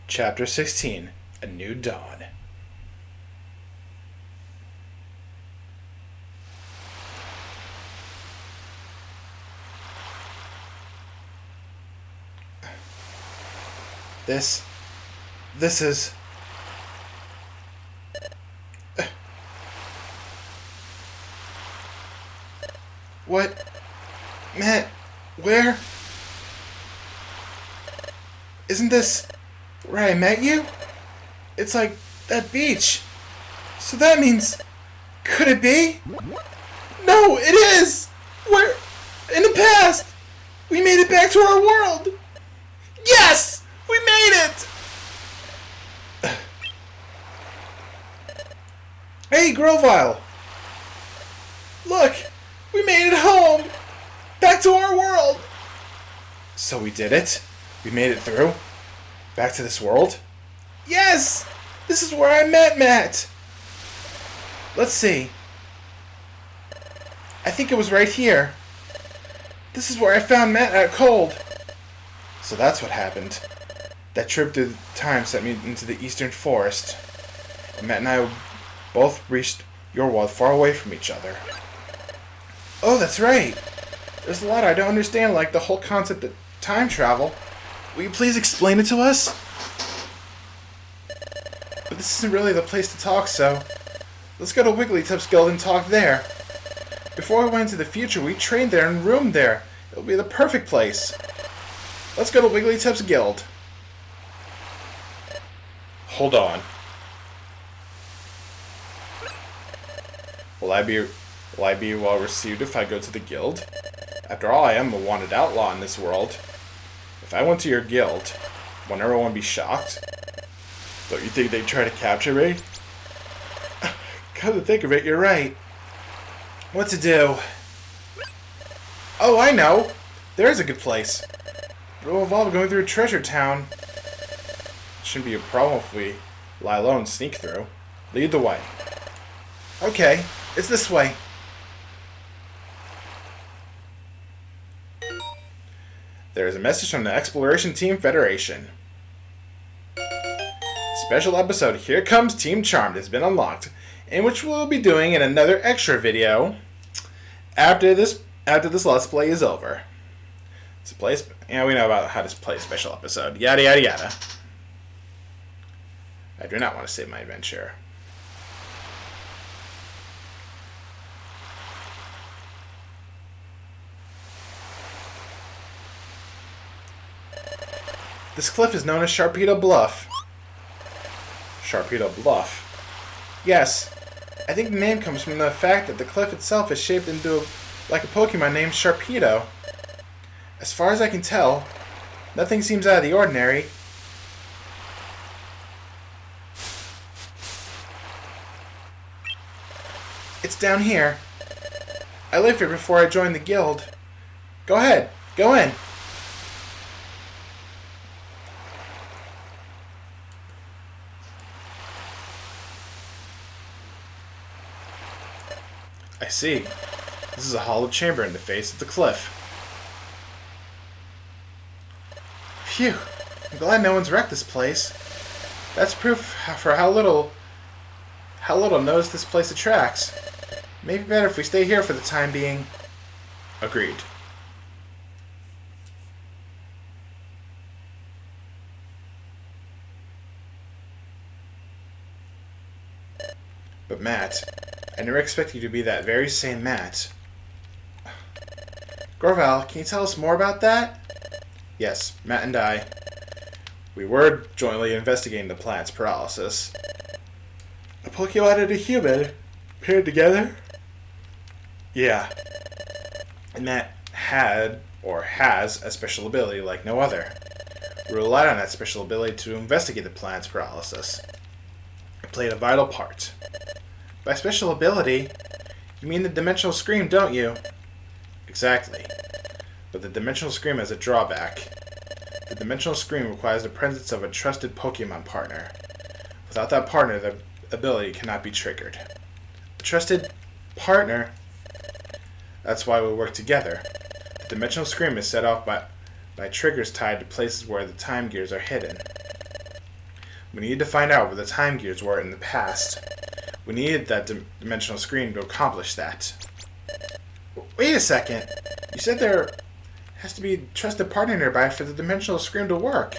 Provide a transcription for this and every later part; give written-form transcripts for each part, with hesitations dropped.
Chapter 16, A New Dawn. This is... What? Matt, where? Isn't this where I met you? It's like that beach. So that means... Could it be? No, it is! We're in the past! We made it back to our world! Yes! We made it! Hey, Grovyle! Look! We made it home! Back to our world! So we did it? We made it through? Back to this world? Yes! This is where I met Matt! Let's see. I think it was right here. This is where I found Matt at cold. So that's what happened. That trip through time sent me into the eastern forest. And Matt and I both reached your world far away from each other. Oh, that's right. There's a lot I don't understand, like the whole concept of time travel. Will you please explain it to us? But this isn't really the place to talk, so let's go to Wigglytuff's guild and talk there. Before we went into the future, we trained there and roomed there. It'll be the perfect place. Let's go to Wigglytuff's guild. Hold on. Will I be well received if I go to the guild? After all, I am a wanted outlaw in this world. If I went to your guild, won't everyone be shocked? Don't you think they'd try to capture me? Come to think of it, you're right. What to do? Oh, I know! There's a good place. It will involve going through Treasure Town. Shouldn't be a problem if we lie low and sneak through. Lead the way. Okay, it's this way. There is a message from the Exploration Team Federation. Special episode Here Comes Team Charmed has been unlocked, in which we'll be doing in another extra video after this Let's Play is over. It's a place, yeah, we know about how to play a special episode. Yada yada yada. I do not want to save my adventure. This cliff is known as Sharpita Bluff. Sharpita Bluff? Yes. I think the name comes from the fact that the cliff itself is shaped into like a Pokemon named Sharpedo. As far as I can tell, nothing seems out of the ordinary. It's down here. I lived here before I joined the guild. Go ahead, go in. I see. This is a hollow chamber in the face of the cliff. Phew. I'm glad no one's wrecked this place. That's proof for how little notice this place attracts. Maybe better if we stay here for the time being. Agreed. But Matt, I never expected you to be that very same Matt. Grovyle, can you tell us more about that? Yes, Matt and I. We were jointly investigating the plant's paralysis. A Pokemon and a human paired together? Yeah. And Matt had, or has, a special ability like no other. We relied on that special ability to investigate the plant's paralysis. It played a vital part. By special ability, you mean the Dimensional Scream, don't you? Exactly. But the Dimensional Scream has a drawback. The Dimensional Scream requires the presence of a trusted Pokemon partner. Without that partner, the ability cannot be triggered. A trusted partner? That's why we work together. The Dimensional Scream is set off by triggers tied to places where the time gears are hidden. We needed to find out where the time gears were in the past. We needed that dimensional screen to accomplish that. Wait a second. You said there has to be a trusted partner nearby for the dimensional screen to work.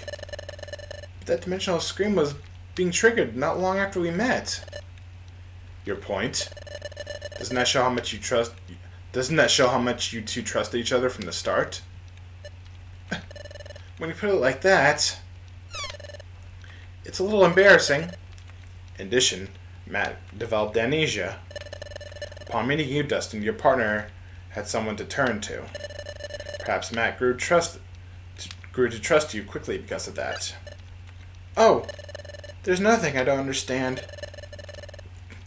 But that dimensional screen was being triggered not long after we met. Your point? Doesn't that show how much you trust? Doesn't that show how much you two trusted each other from the start? When you put it like that, it's a little embarrassing. In addition, Matt developed amnesia. Upon meeting you, Dustin, your partner had someone to turn to. Perhaps Matt grew to trust you quickly because of that. Oh, there's nothing I don't understand.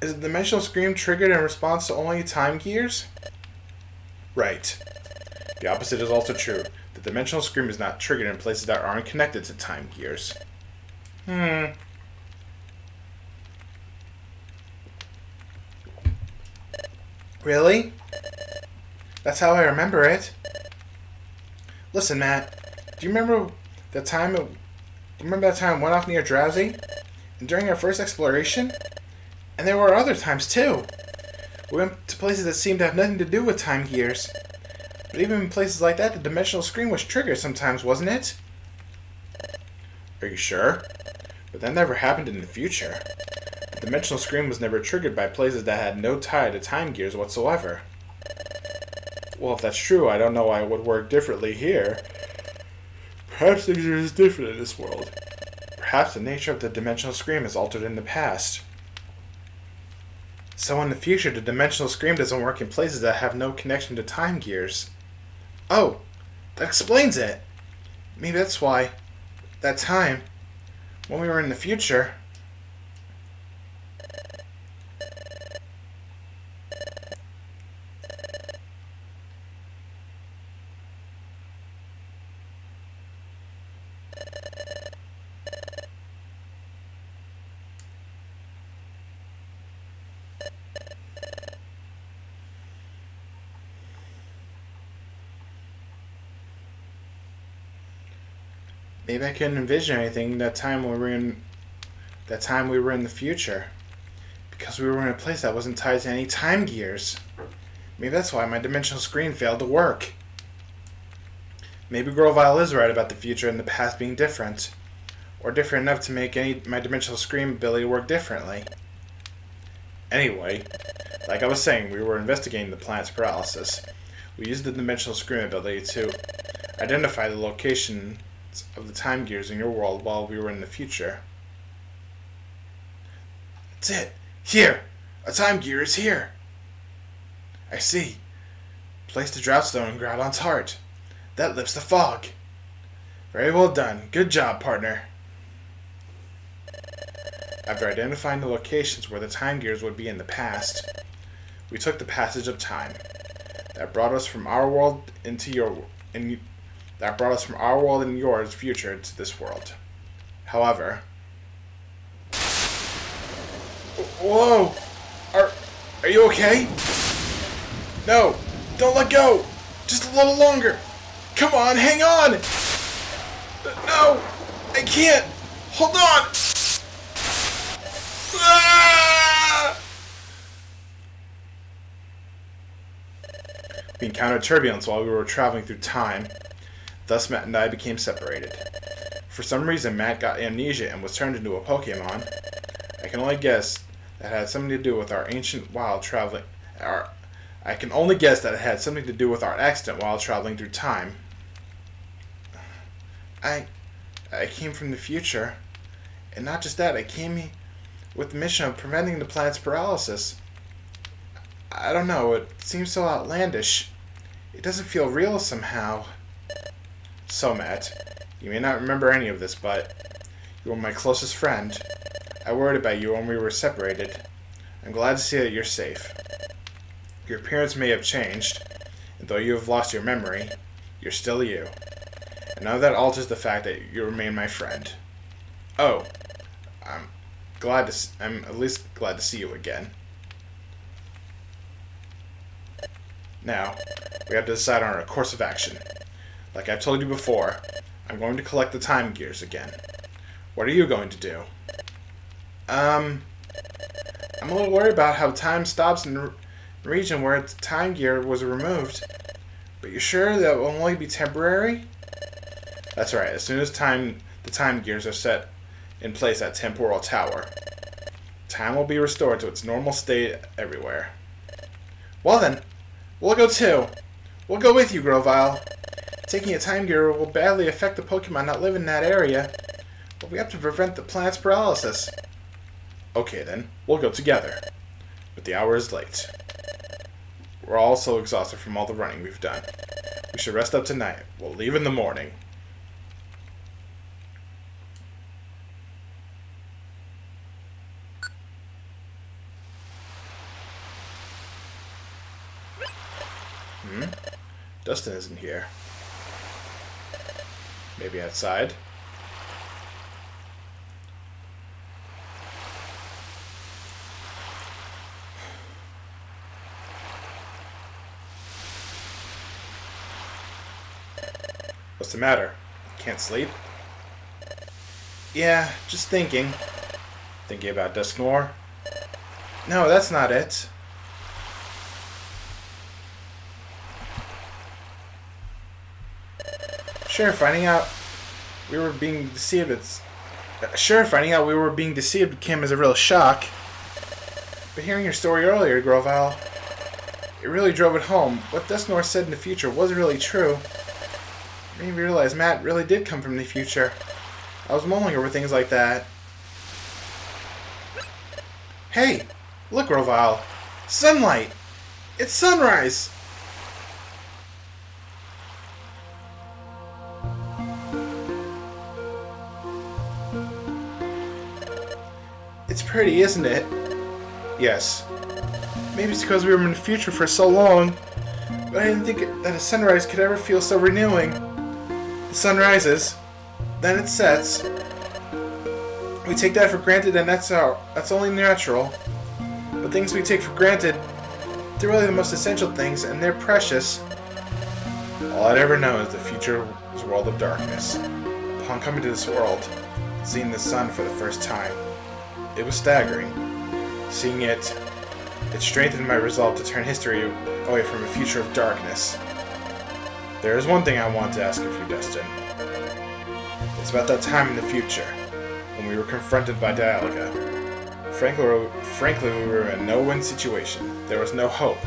Is the dimensional scream triggered in response to only time gears? Right. The opposite is also true. The dimensional scream is not triggered in places that aren't connected to time gears. Really? That's how I remember it. Listen, Matt. Do you remember that time? I went off near Drowsy, and during our first exploration, and there were other times too. We went to places that seemed to have nothing to do with time gears. But even in places like that, the dimensional screen was triggered sometimes, wasn't it? Are you sure? But that never happened in the future. The dimensional screen was never triggered by places that had no tie to time gears whatsoever. Well, if that's true, I don't know why it would work differently here. Perhaps things are as different in this world. Perhaps the nature of the dimensional scream is altered in the past. So in the future, the dimensional scream doesn't work in places that have no connection to time gears. Oh, that explains it. Maybe that's why, that time, when we were in the future... Maybe I couldn't envision anything that time we were in the future. Because we were in a place that wasn't tied to any time gears. Maybe that's why my dimensional screen failed to work. Maybe Grovyle is right about the future and the past being different. Or different enough to make my dimensional screen ability work differently. Anyway, like I was saying, we were investigating the planet's paralysis. We used the dimensional screen ability to identify the location of the time gears in your world while we were in the future. That's it! Here! A time gear is here! I see. Place the Droughtstone in Groudon's heart. That lifts the fog. Very well done. Good job, partner. After identifying the locations where the time gears would be in the past, we took the passage of time. That brought us from our world and yours future to this world. However... Whoa! Are you okay? No! Don't let go! Just a little longer! Come on, hang on! No! I can't! Hold on! Ah! We encountered turbulence while we were traveling through time. Thus, Matt and I became separated. For some reason, Matt got amnesia and was turned into a Pokemon. I can only guess that had something to do with our ancient wild traveling. I can only guess that it had something to do with our accident while traveling through time. I came from the future, and not just that, I came with the mission of preventing the planet's paralysis. I don't know, it seems so outlandish. It doesn't feel real somehow. So, Matt, you may not remember any of this, but you were my closest friend. I worried about you when we were separated. I'm glad to see that you're safe. Your appearance may have changed, and though you have lost your memory, you're still you. And none of that alters the fact that you remain my friend. Oh, I'm at least glad to see you again. Now, we have to decide on our course of action. Like I've told you before, I'm going to collect the time gears again. What are you going to do? I'm a little worried about how time stops in the region where its time gear was removed. But you're sure that will only be temporary? That's right. As soon as the time gears are set in place at Temporal Tower, time will be restored to its normal state everywhere. Well then, we'll go too. We'll go with you, Grovyle. Taking a time gear will badly affect the Pokemon that live in that area, but we have to prevent the planet's paralysis. Okay then, we'll go together. But the hour is late. We're all so exhausted from all the running we've done. We should rest up tonight. We'll leave in the morning. Dustin isn't here. Maybe outside? What's the matter? Can't sleep? Yeah, just thinking. Thinking about Dusknoir? No, that's not it. Finding out we were being deceived came as a real shock. But hearing your story earlier, Grovyle, it really drove it home. What Dusknoir said in the future was really true. It made me realize Matt really did come from the future. I was mulling over things like that. Hey! Look, Grovyle! Sunlight! It's sunrise! It's pretty, isn't it? Yes. Maybe it's because we were in the future for so long, but I didn't think that a sunrise could ever feel so renewing. The sun rises, then it sets. We take that for granted, and that's only natural. But things we take for granted, they're really the most essential things, and they're precious. All I'd ever know is the future was a world of darkness. Upon coming to this world, seeing the sun for the first time, it was staggering. Seeing it strengthened my resolve to turn history away from a future of darkness. There is one thing I want to ask of you, Dustin. It's about that time in the future, when we were confronted by Dialga. Frankly, we were in a no-win situation. There was no hope.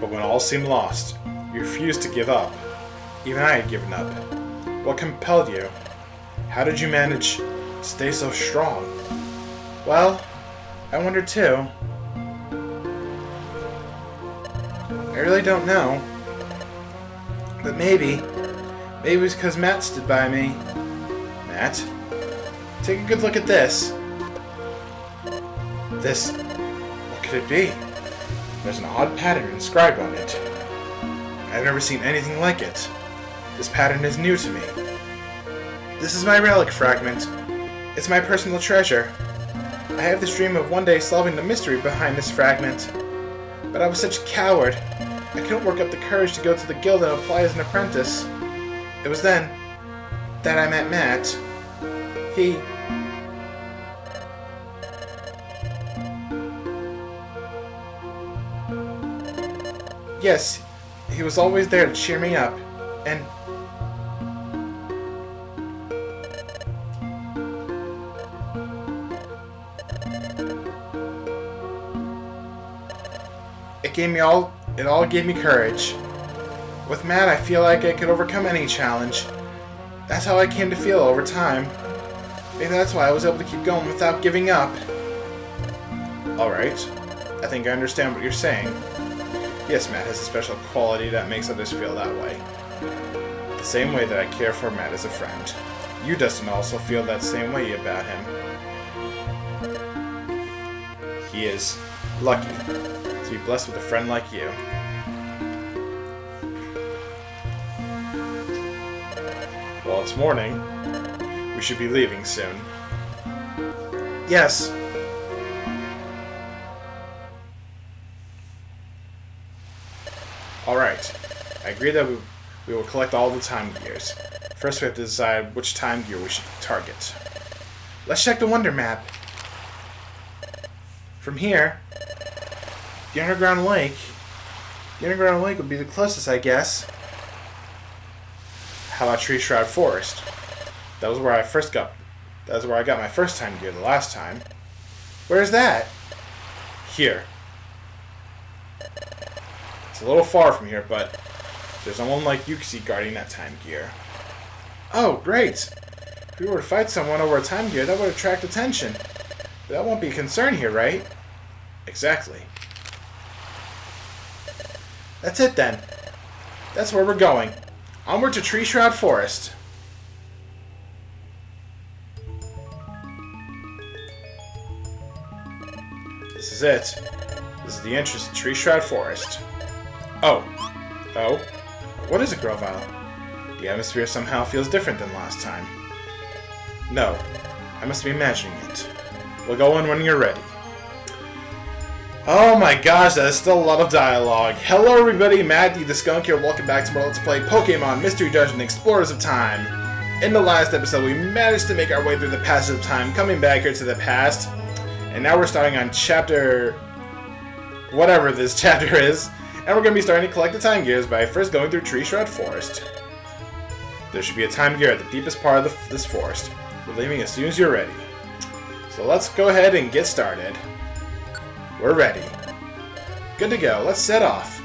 But when all seemed lost, you refused to give up. Even I had given up. What compelled you? How did you manage to stay so strong? Well, I wonder too. I really don't know. But maybe it was because Matt stood by me. Matt? Take a good look at this. This... what could it be? There's an odd pattern inscribed on it. I've never seen anything like it. This pattern is new to me. This is my Relic Fragment. It's my personal treasure. I have this dream of one day solving the mystery behind this fragment. But I was such a coward. I couldn't work up the courage to go to the guild and apply as an apprentice. It was then that I met Matt. He... yes, he was always there to cheer me up, and... it all gave me courage. With Matt, I feel like I could overcome any challenge. That's how I came to feel over time. Maybe that's why I was able to keep going without giving up. Alright, I think I understand what you're saying. Yes, Matt has a special quality that makes others feel that way. The same way that I care for Matt as a friend. You, Dustin, also feel that same way about him. He is lucky to be blessed with a friend like you. it's morning. We should be leaving soon. Yes. Alright. I agree that we will collect all the time gears. First we have to decide which time gear we should target. Let's check the Wonder Map. From here, the underground lake. The underground lake would be the closest, I guess. How about Tree Shroud Forest? That was where I got my first time gear the last time. Where's that? Here. It's a little far from here, but there's someone like Yuxi guarding that time gear. Oh, great! If we were to fight someone over a time gear, that would attract attention. But that won't be a concern here, right? Exactly. That's it then. That's where we're going. Onward to Tree Shroud Forest. This is it. This is the entrance to Tree Shroud Forest. Oh. What is it, Grovyle? The atmosphere somehow feels different than last time. No. I must be imagining it. We'll go in when you're ready. Oh my gosh, that is still a lot of dialogue. Hello everybody, Matt the Skunk here. Welcome back to more Let's Play Pokemon Mystery Dungeon Explorers of Time. In the last episode, we managed to make our way through the passage of time, coming back here to the past. And now we're starting on chapter... whatever this chapter is. And we're going to be starting to collect the time gears by first going through Tree Shroud Forest. There should be a time gear at the deepest part of this forest. We're leaving as soon as you're ready. So let's go ahead and get started. We're ready. Good to go. Let's set off.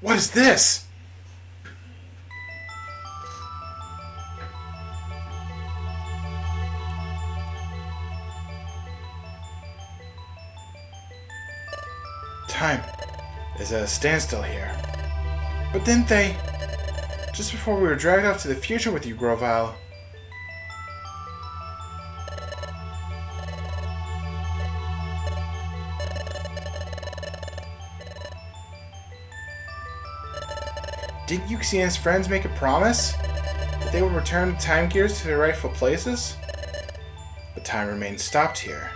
What is this? Time is at a standstill here. But didn't they? Just before we were dragged off to the future with you, Grovyle. Didn't Yuxi and his friends make a promise? That they would return the time gears to their rightful places? but time remains stopped here.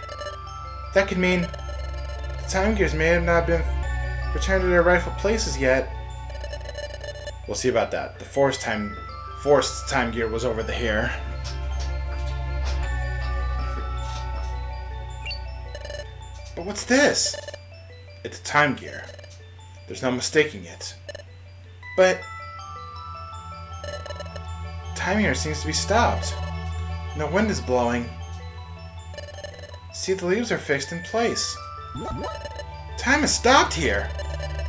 That could mean the time gears may have not been returned to their rightful places yet. We'll see about that. The forest time gear was over here. But what's this? It's a time gear. There's no mistaking it. But time here seems to be stopped. No wind is blowing. See, the leaves are fixed in place. Time has stopped here,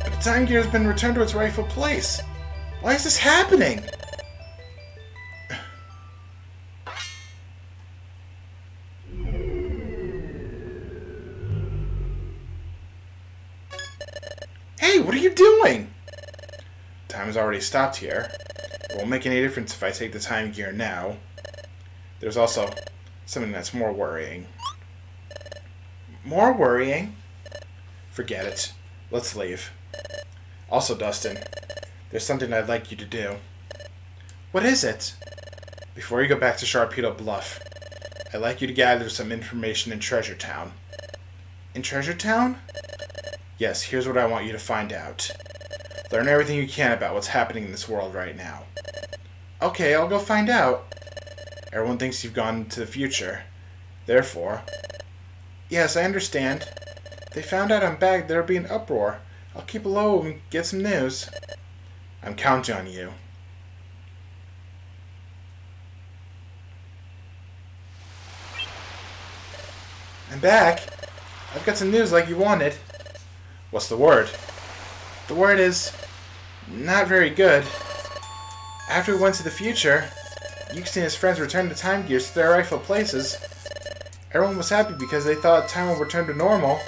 but the time gear has been returned to its rightful place. Why is this happening? Hey, what are you doing? Time has already stopped here. It won't make any difference if I take the time gear now. There's also something that's more worrying. More worrying? Forget it. Let's leave. Also, Dustin, there's something I'd like you to do. What is it? Before you go back to Sharpita Bluff, I'd like you to gather some information in Treasure Town. In Treasure Town? Yes, here's what I want you to find out. Learn everything you can about what's happening in this world right now. Okay, I'll go find out. Everyone thinks you've gone to the future. Therefore... Yes, I understand. They found out I'm back, there'll be an uproar. I'll keep low and get some news. I'm counting on you. I'm back. I've got some news like you wanted. What's the word? The word is... not very good. After we went to the future, Yuki and his friends returned the time gears to their rightful places. Everyone was happy because they thought time would return to normal.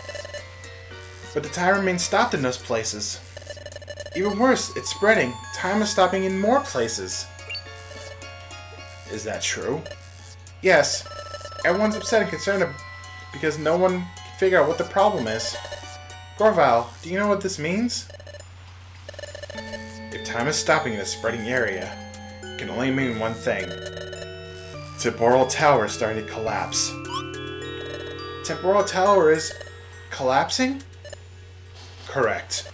But the time remains stopped in those places. Even worse, it's spreading. Time is stopping in more places. Is that true? Yes. Everyone's upset and concerned because no one can figure out what the problem is. Grovyle, do you know what this means? If time is stopping in a spreading area, it can only mean one thing. Temporal Tower is starting to collapse. Temporal Tower is collapsing? Correct.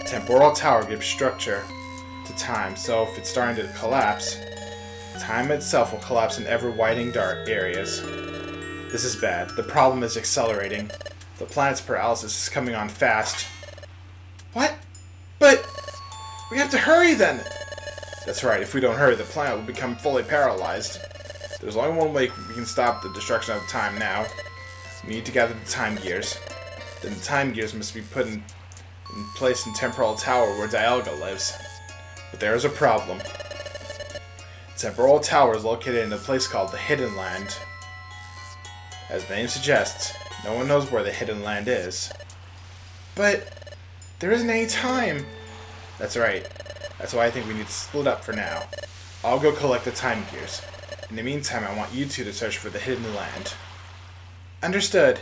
Temporal Tower gives structure to time, so if it's starting to collapse, time itself will collapse in ever-widening dark areas. This is bad. The problem is accelerating. The planet's paralysis is coming on fast. What? But we have to hurry then! That's right, if we don't hurry, the planet will become fully paralyzed. There's only one way we can stop the destruction of time now. We need to gather the time gears. Then the time gears must be put in place in Temporal Tower where Dialga lives. But there is a problem. Temporal Tower is located in a place called the Hidden Land. As the name suggests, no one knows where the Hidden Land is. But there isn't any time. That's right. That's why I think we need to split up for now. I'll go collect the time gears. In the meantime, I want you two to search for the Hidden Land. Understood.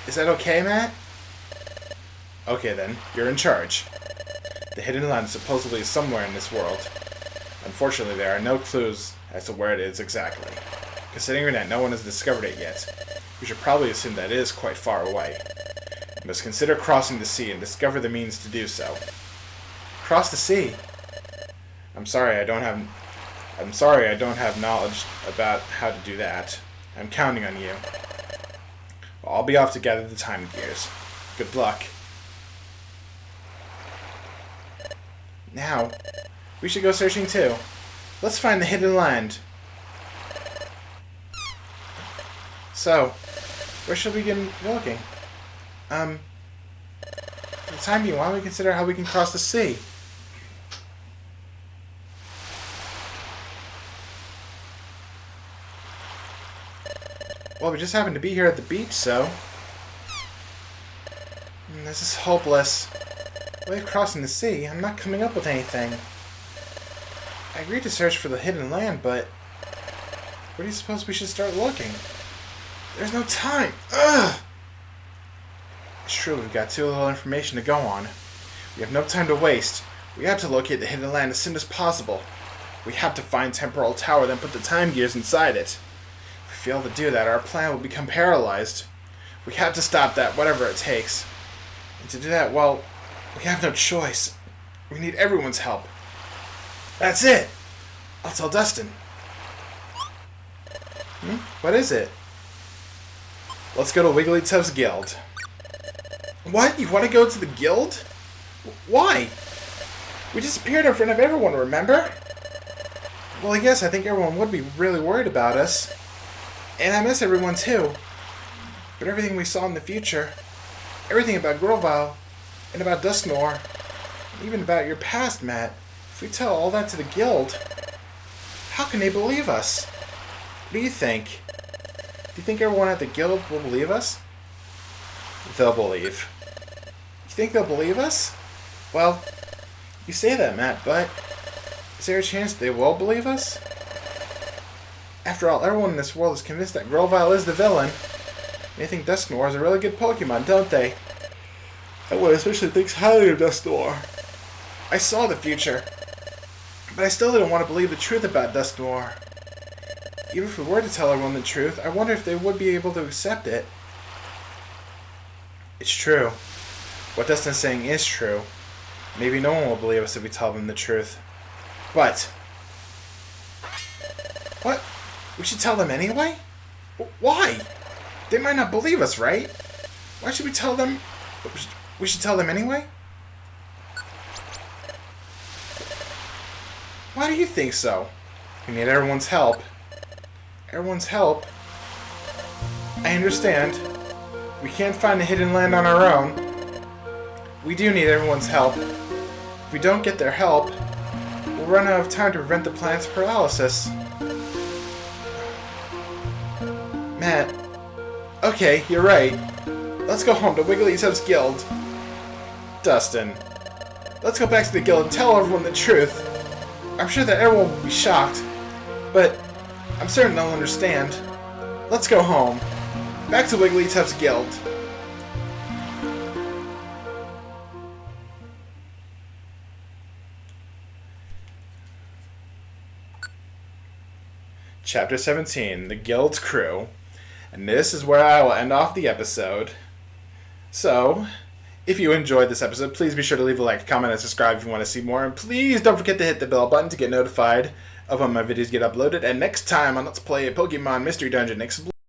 Is that okay, Matt? Okay then, you're in charge. The Hidden Land supposedly is somewhere in this world. Unfortunately, there are no clues as to where it is exactly. Considering that no one has discovered it yet, we should probably assume that it is quite far away. You must consider crossing the sea and discover the means to do so. Cross the sea? I'm sorry I don't have knowledge about how to do that. I'm counting on you. Well, I'll be off to gather the time gears. Good luck. Now, we should go searching too. Let's find the Hidden Land. So, where should we begin looking? For the time being, why don't we consider how we can cross the sea? Well, we just happen to be here at the beach, so... This is hopeless. Way of crossing the sea, I'm not coming up with anything. I agreed to search for the Hidden Land, but... where do you suppose we should start looking? There's no time! Ugh! It's true, we've got too little information to go on. We have no time to waste. We have to locate the Hidden Land as soon as possible. We have to find Temporal Tower, then put the time gears inside it. If we fail to do that, our plan will become paralyzed. We have to stop that, whatever it takes. And to do that, well, we have no choice. We need everyone's help. That's it! I'll tell Dustin. What is it? Let's go to Wigglytuff's guild. What? You want to go to the guild? Why? We disappeared in front of everyone, remember? Well, yes, I think everyone would be really worried about us. And I miss everyone too. But everything we saw in the future, everything about Grovyle, and about Dusknoir, and even about your past, Matt, if we tell all that to the guild, how can they believe us? What do you think? Do you think everyone at the guild will believe us? They'll believe. You think they'll believe us? Well, you say that, Matt, but is there a chance they will believe us? After all, everyone in this world is convinced that Grovyle is the villain. They think Dusknoir is a really good Pokemon, don't they? Everyone especially thinks highly of Dusknoir. I saw the future, but I still didn't want to believe the truth about Dusknoir. Even if we were to tell everyone the truth, I wonder if they would be able to accept it. It's true. What Dustin's saying is true. Maybe no one will believe us if we tell them the truth. But... what? We should tell them anyway? Why? They might not believe us, right? Why should we tell them? We should tell them anyway? Why do you think so? We need everyone's help. Everyone's help? I understand. We can't find a hidden land on our own. We do need everyone's help. If we don't get their help, we'll run out of time to prevent the planet's paralysis. Matt. Okay, you're right. Let's go home to Wigglytuff's guild. Dustin. Let's go back to the guild and tell everyone the truth. I'm sure that everyone will be shocked, but I'm certain they'll understand. Let's go home. Back to Wigglytuff's guild. Chapter 17, The Guild's Crew. And this is where I will end off the episode. So, if you enjoyed this episode, please be sure to leave a like, comment, and subscribe if you want to see more. And please don't forget to hit the bell button to get notified of when my videos get uploaded. And next time on Let's Play a Pokemon Mystery Dungeon Explore.